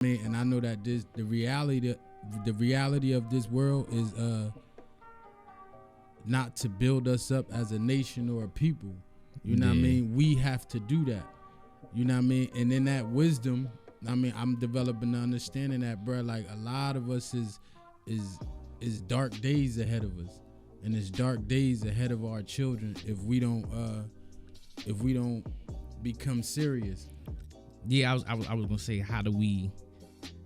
mean, and I know that the reality of this world is not to build us up as a nation or a people. You know what I mean? We have to do that. You know what I mean? And in that wisdom, I mean, I'm developing the understanding that, bro, like a lot of us is dark days ahead of us, and it's dark days ahead of our children if we don't become serious. Yeah, I was gonna say, how do we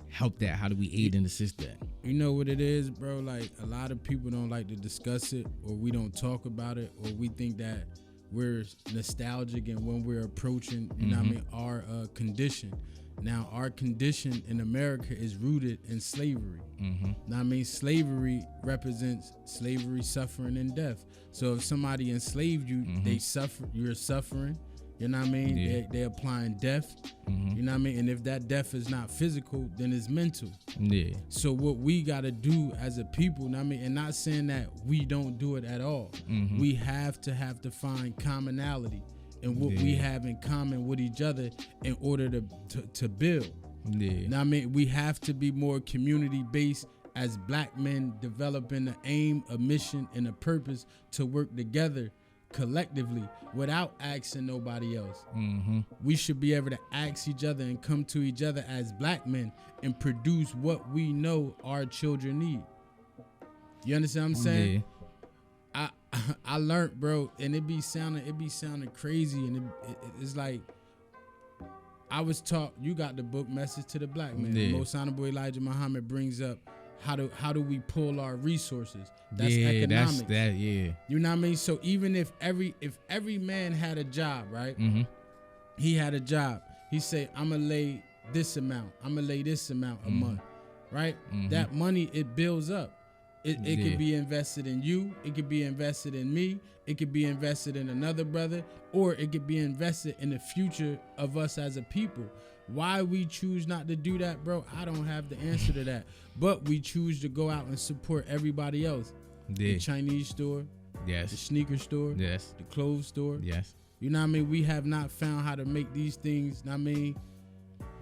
help that? How do we aid and assist that? You know what it is, bro? Like, a lot of people don't like to discuss it, or we don't talk about it, or we think that we're nostalgic, and when we're approaching, you know what I mean, our condition. Now, our condition in America is rooted in slavery. Now, I mean, slavery represents slavery, suffering, and death. So if somebody enslaved you, they suffer. You're suffering. You know what I mean? Yeah. They're applying death. You know what I mean? And if that death is not physical, then it's mental. Yeah. So what we got to do as a people, you know what I mean, and not saying that we don't do it at all. We have to find commonality and what we have in common with each other in order to build. Yeah. Now, I mean, we have to be more community-based as black men, developing an aim, a mission, and a purpose to work together collectively without asking nobody else. We should be able to ask each other and come to each other as black men and produce what we know our children need. You understand what I'm saying? Yeah. I learned, bro, and it be sounding crazy, and it's like I was taught. You got the book Message to the Black Man. Yeah. Most Honorable Elijah Muhammad brings up how do we pull our resources? That's yeah, economics. that's that. Yeah. You know what I mean? So even if every man had a job, right? He had a job. He say, I'm gonna lay this amount. I'm gonna lay this amount a month, right? That money, it builds up. It could be invested in you. It could be invested in me. It could be invested in another brother, or it could be invested in the future of us as a people. Why we choose not to do that, bro, I don't have the answer to that. But we choose to go out and support everybody else. The Chinese store, Yes. the sneaker store, Yes. the clothes store. Yes. You know what I mean? We have not found how to make these things, you know what I mean,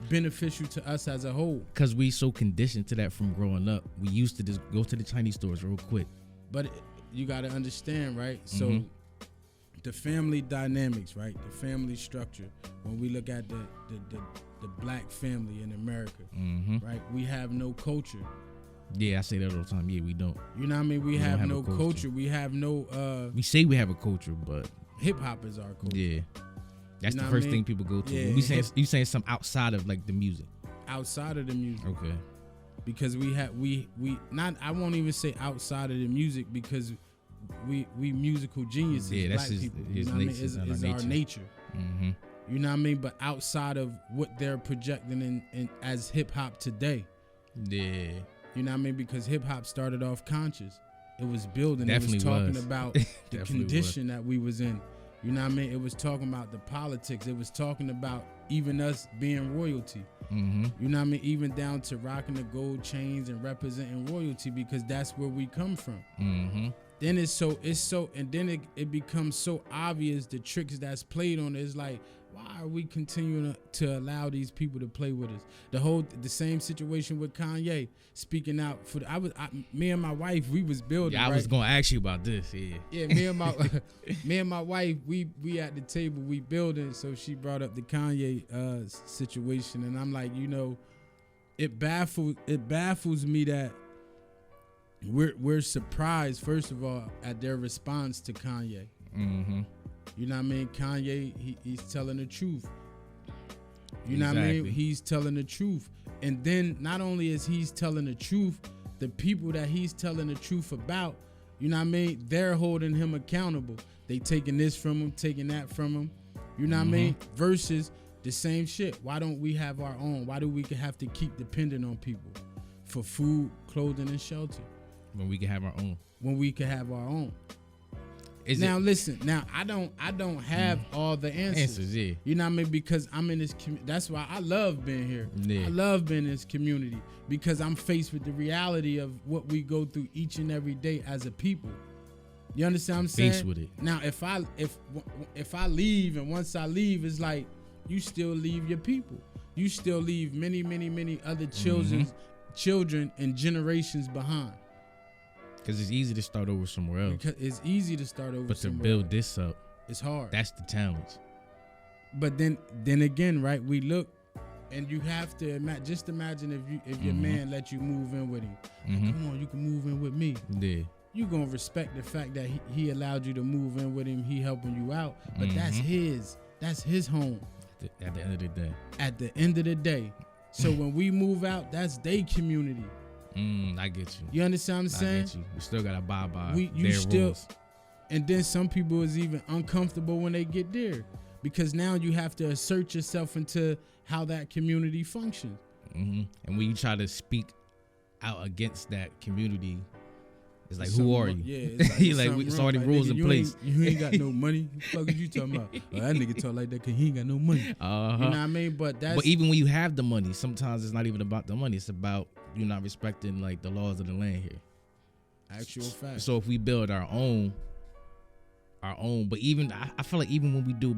beneficial to us as a whole. Because we so conditioned to that from growing up. We used to just go to the Chinese stores real quick. But you got to understand, right? So the family dynamics, right? The family structure. When we look at the black family in America, right? We have no culture. Yeah, I say that all the time. Yeah, we don't. You know what I mean? We have no culture. We have no. We say we have a culture, but hip hop is our culture. yeah, that's You know the what I first mean? thing people go to. Yeah. You saying something outside of like the music? Outside of the music. Okay. Because we not. I won't even say outside of the music because we musical geniuses. Yeah, that's black his, people. his You know what I mean? nature. It's our nature. You know what I mean? But outside of what they're projecting in as hip hop today. Yeah. You know what I mean? Because hip hop started off conscious. It was building. Definitely it was talking was. about the condition that we was in. You know what I mean? It was talking about the politics. It was talking about even us being royalty. You know what I mean? Even down to rocking the gold chains and representing royalty because that's where we come from. Then it's so, and then it becomes so obvious the tricks that's played on it. It's like, why are we continuing to allow these people to play with us? The same situation with Kanye speaking out for me and my wife, we was building. Yeah, I right? was gonna ask you about this. Yeah. Yeah, me and my wife, we at the table, we building. So she brought up the Kanye situation, and I'm like, you know, it baffles me that we're surprised, first of all, at their response to Kanye. You know what I mean? Kanye, he's telling the truth. You know what I mean? He's telling the truth. And then not only is he's telling the truth, the people that he's telling the truth about, you know what I mean? They're holding him accountable. They taking this from him, taking that from him. You know what I mean? Versus the same shit. Why don't we have our own? Why do we have to keep depending on people for food, clothing, and shelter? When we can have our own. When we can have our own. Listen. Now I don't have all the answers. Yeah. You know what I mean? Because I'm in this. That's why I love being here. Yeah. I love being in this community because I'm faced with the reality of what we go through each and every day as a people. You understand what I'm saying? Faced with it. Now, if I leave and once I leave, it's like you still leave your people. you still leave many, many, many other Mm-hmm. children and generations behind. Because it's easy to start over somewhere else. Because it's easy to start over But to somewhere build else. this up, It's hard. that's the challenge. But then again, right? We look, and you have to just imagine if your Mhm. man let you move in with him. Mm-hmm. Come on, you can move in with me. Yeah. You gonna respect the fact that he allowed you to move in with him. He helping you out, but that's Mhm. his home. At the end of the day. At the end of the day, so when we move out, that's their community. I get you. You understand what I'm I saying? get you. We still gotta abide by You their still, rules. and then some people is even uncomfortable when they get there, because now you have to assert yourself into how that community functions. And when you try to speak out against that community, it's like, Something who are wrong- you? Yeah, it's like, You like, something it's wrong. already Like, rules nigga, in you place. You ain't got no money. What the fuck are you talking about? Oh, that nigga talk like that because he ain't got no money. You know what I mean? But that's But even when you have the money, sometimes it's not even about the money. It's about you not respecting like the laws of the land here. actual fact. So if we build our own, but even I feel like even when we do